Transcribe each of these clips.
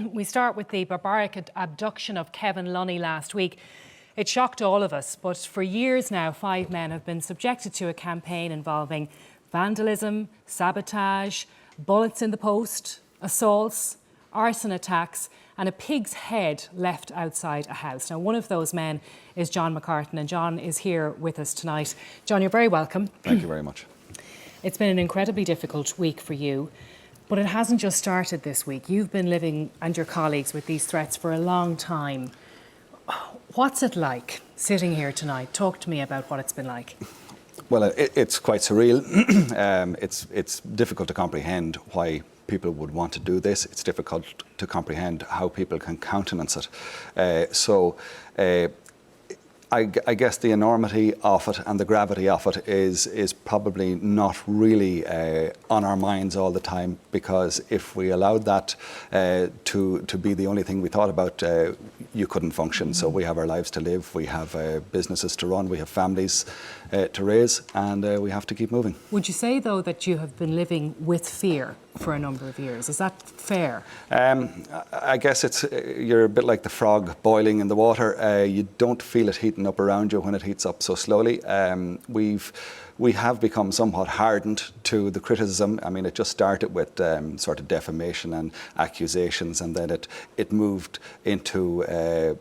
We start with the barbaric abduction of Kevin Lunney last week. It shocked all of us, but for years now, 5 men have been subjected to a campaign involving vandalism, sabotage, bullets in the post, assaults, arson attacks, and a pig's head left outside a house. Now, one of those men is John McCartan, and John is here with us tonight. John, you're very welcome. Thank you very much. It's been an incredibly difficult week for you, but it hasn't just started this week. You've been living, and your colleagues, with these threats for a long time. What's it like sitting here tonight? Talk to me about what it's been like. Well, it's quite surreal. It's difficult to comprehend why people would want to do this. It's difficult to comprehend how people can countenance it. I guess the enormity of it and the gravity of it is probably not really on our minds all the time, because if we allowed that to be the only thing we thought about, you couldn't function. So we have our lives to live, we have businesses to run, we have families to raise, and we have to keep moving. Would you say, though, that you have been living with fear for a number of years? Is that fair? I guess you're a bit like the frog boiling in the water. You don't feel it heating up around you when it heats up so slowly. We have become somewhat hardened to the criticism. I mean, it just started with sort of defamation and accusations, and then it moved into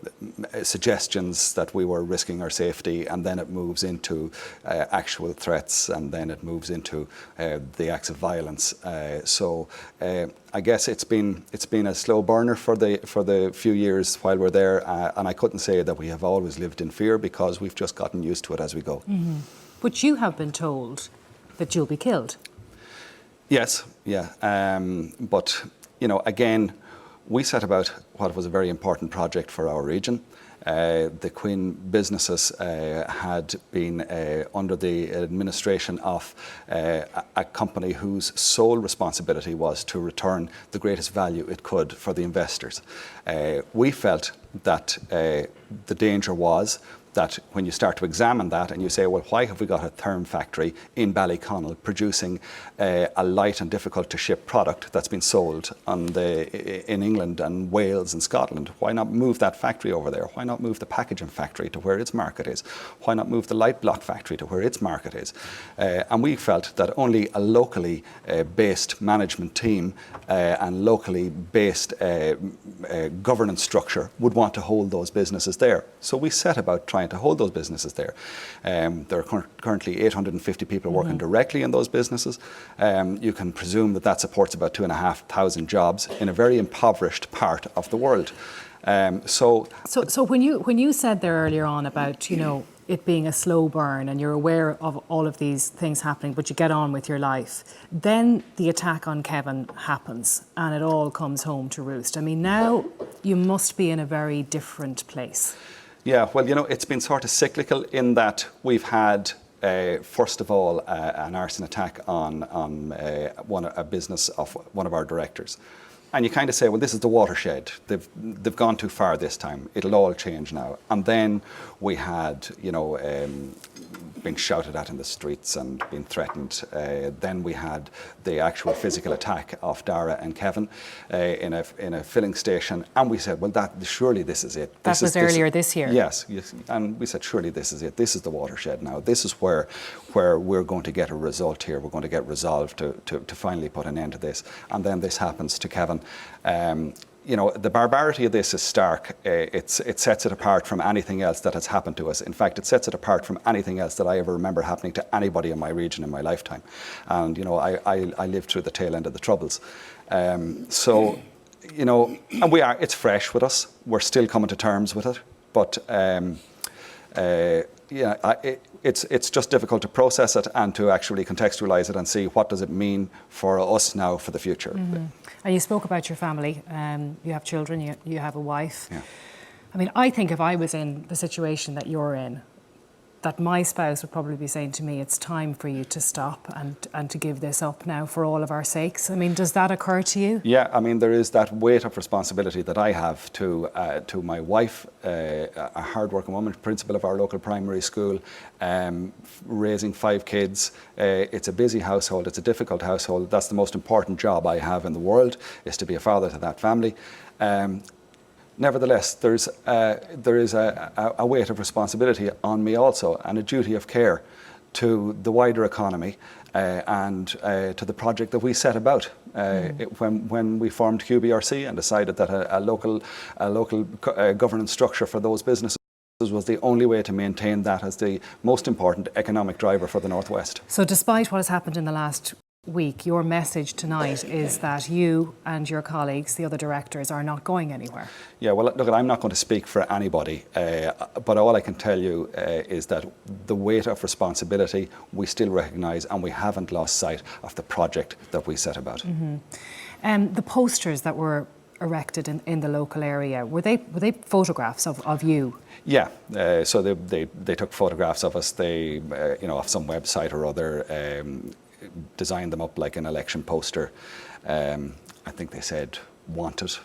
suggestions that we were risking our safety, and then it moves into actual threats, and then it moves into the acts of violence. I guess it's been a slow burner for the few years while we're there, and I couldn't say that we have always lived in fear, because we've just gotten used to it as we go. Mm-hmm. But you have been told that you'll be killed. Yes, yeah. But, again, we set about what was a very important project for our region. The Queen businesses had been under the administration of a company whose sole responsibility was to return the greatest value it could for the investors. We felt that the danger was that when you start to examine that and you say, well, why have we got a therm factory in Ballyconnell producing a light and difficult to ship product that's been sold in England and Wales and Scotland? Why not move that factory over there? Why not move the packaging factory to where its market is? Why not move the light block factory to where its market is? And we felt that only a locally based management team and locally based governance structure would want to hold those businesses there. So we set about trying to hold those businesses there. There are currently 850 people working directly in those businesses. You can presume that supports about 2,500 jobs in a very impoverished part of the world. So when you said there earlier on about it being a slow burn, and you're aware of all of these things happening, but you get on with your life, then the attack on Kevin happens and it all comes home to roost. I mean, now you must be in a very different place. Yeah, well, it's been sort of cyclical in that we've had, first of all, an arson attack on a business of one of our directors. And you kind of say, well, this is the watershed. They've gone too far this time. It'll all change now. And then we had, being shouted at in the streets and being threatened. Then we had the actual physical attack of Dara and Kevin in a filling station. And we said, well, surely this is it. That was earlier this year. Yes. And we said, surely this is it. This is the watershed now. This is where we're going to get a result here. We're going to get resolved to finally put an end to this. And then this happens to Kevin. The barbarity of this is stark. It sets it apart from anything else that has happened to us. In fact, it sets it apart from anything else that I ever remember happening to anybody in my region in my lifetime. And, I lived through the tail end of the Troubles. And it's fresh with us. We're still coming to terms with it. But, it's just difficult to process it and to actually contextualize it and see what does it mean for us now for the future. Mm-hmm. And you spoke about your family. You have children, you have a wife. Yeah. I mean, I think if I was in the situation that you're in, that my spouse would probably be saying to me, it's time for you to stop and to give this up now for all of our sakes. I mean, does that occur to you? Yeah, I mean, there is that weight of responsibility that I have to my wife, a hard-working woman, principal of our local primary school, raising 5 kids. It's a busy household, it's a difficult household. That's the most important job I have in the world, is to be a father to that family. Nevertheless, there is a weight of responsibility on me also, and a duty of care to the wider economy and to the project that we set about when we formed QBRC and decided that a local governance structure for those businesses was the only way to maintain that as the most important economic driver for the Northwest. So despite what has happened in the last week, your message tonight is that you and your colleagues, the other directors, are not going anywhere. Yeah, well, look, I'm not going to speak for anybody, but all I can tell you is that the weight of responsibility we still recognise, and we haven't lost sight of the project that we set about. The posters that were erected in the local area, were they photographs of you? Yeah, so they took photographs of us. They, off some website or other, designed them up like an election poster. I think they said wanted,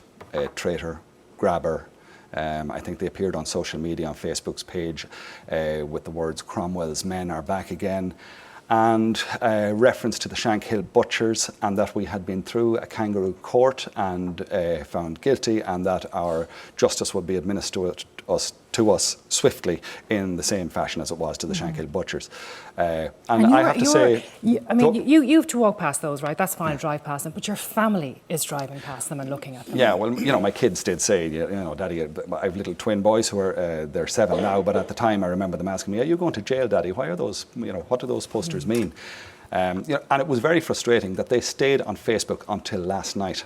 traitor, grabber. I think they appeared on social media, on Facebook's page, with the words "Cromwell's men are back again," and reference to the Shankhill butchers, and that we had been through a kangaroo court and found guilty, and that our justice would be administered to us swiftly in the same fashion as it was to the Shankhill butchers. And I have to say... You have to walk past those, right? That's fine, drive past them, but your family is driving past them and looking at them. Yeah, well, my kids did say, Daddy, I have little twin boys who are, they're 7 now, but at the time I remember them asking me, are you going to jail, Daddy? Why are those, what do those posters mean? And it was very frustrating that they stayed on Facebook until last night.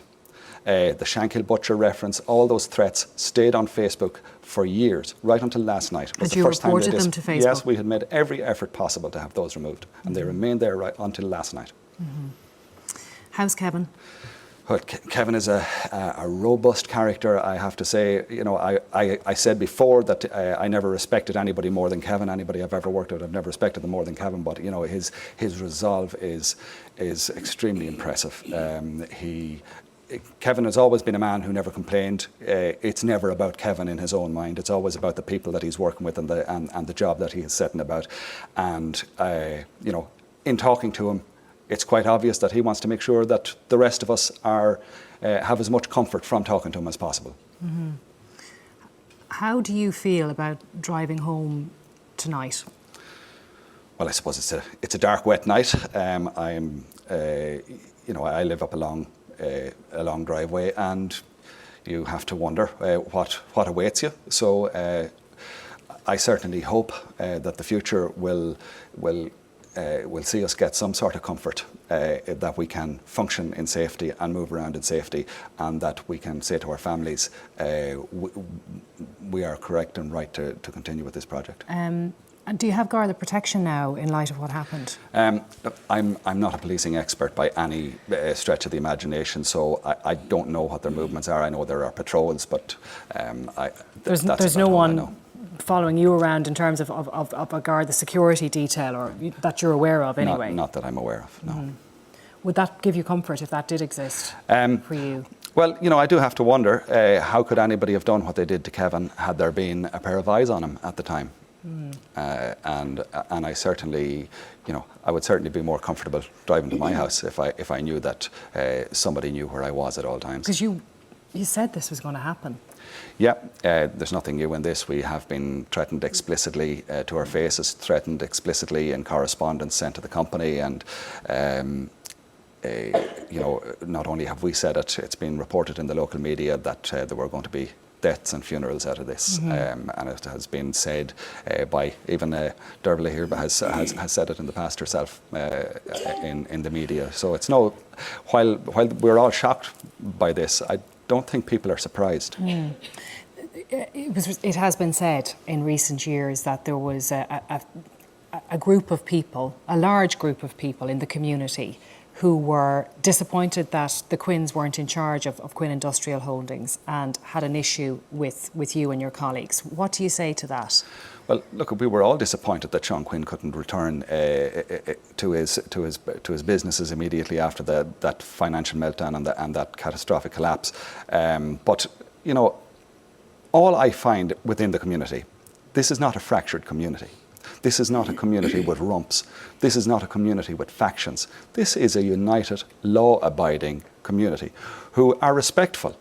The Shankhill butcher reference, all those threats stayed on Facebook for years, right until last night. And you reported them to Facebook? Yes, we had made every effort possible to have those removed, and they remained there right until last night. How's Kevin? Well, Kevin is a robust character, I have to say. I said before that I never respected anybody more than Kevin. Anybody I've ever worked with, I've never respected them more than Kevin. But his resolve is extremely impressive. Kevin has always been a man who never complained. It's never about Kevin in his own mind. It's always about the people that he's working with and the job that he is setting about. And in talking to him, it's quite obvious that he wants to make sure that the rest of us have as much comfort from talking to him as possible. How do you feel about driving home tonight? Well, I suppose it's a dark, wet night. I live up a long driveway, and you have to wonder what awaits you. So I certainly hope that the future will see us get some sort of comfort, that we can function in safety and move around in safety, and that we can say to our families, we are correct and right to continue with this project. And do you have Garda protection now in light of what happened? I'm not a policing expert by any stretch of the imagination, so I don't know what their movements are. I know there are patrols, but there's no one following you around in terms of a Garda security detail, or that you're aware of anyway? Not that I'm aware of, no. Would that give you comfort if that did exist for you? Well, I do have to wonder, how could anybody have done what they did to Kevin had there been a pair of eyes on him at the time? And I certainly, I would certainly be more comfortable driving to my house if I knew that somebody knew where I was at all times. Because you said this was going to happen. Yeah, there's nothing new in this. We have been threatened explicitly to our faces, threatened explicitly in correspondence sent to the company, and not only have we said it, it's been reported in the local media that there were going to be deaths and funerals out of this, and it has been said by even Dervla here has said it in the past herself in the media. So it's while we're all shocked by this, I don't think people are surprised. It has been said in recent years that there was a group of people, a large group of people in the community who were disappointed that the Quinns weren't in charge of Quinn Industrial Holdings and had an issue with you and your colleagues. What do you say to that? Well, look, we were all disappointed that Sean Quinn couldn't return to his businesses immediately after that financial meltdown and that catastrophic collapse. But you know, all I find within the community, this is not a fractured community. This is not a community with rumps. This is not a community with factions. This is a united, law-abiding community who are respectful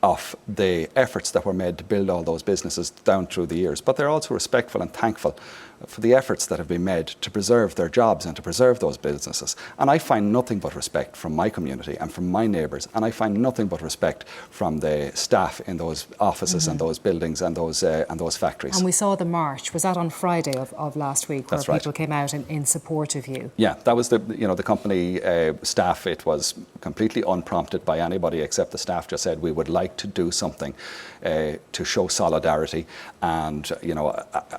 of the efforts that were made to build all those businesses down through the years. But they're also respectful and thankful for the efforts that have been made to preserve their jobs and to preserve those businesses. And I find nothing but respect from my community and from my neighbours, and I find nothing but respect from the staff in those offices and those buildings and those factories. And we saw the march. Was that on Friday of last week, where That's right. people came out in support of you? Yeah, that was the company staff. It was completely unprompted by anybody except the staff. Just said we would like to do something to show solidarity, and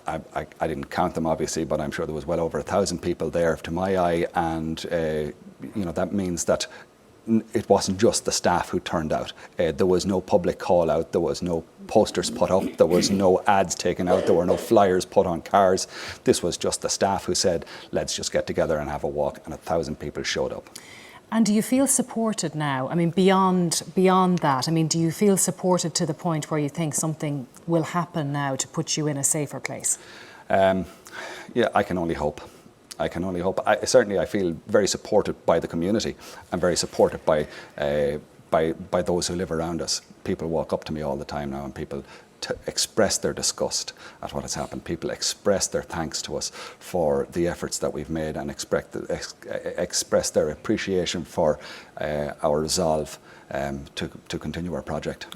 I didn't count them obviously, but I'm sure there was well over 1,000 people there to my eye, and that means that it wasn't just the staff who turned out. There was no public call out, there was no posters put up, there was no ads taken out, there were no flyers put on cars. This was just the staff who said, let's just get together and have a walk, and 1,000 people showed up. And do you feel supported now? I mean, beyond that, I mean, do you feel supported to the point where you think something will happen now to put you in a safer place? Yeah, I can only hope. I can only hope. I feel very supported by the community. I'm very supported by those who live around us. People walk up to me all the time now, and people express their disgust at what has happened. People express their thanks to us for the efforts that we've made, and express their appreciation for our resolve to continue our project.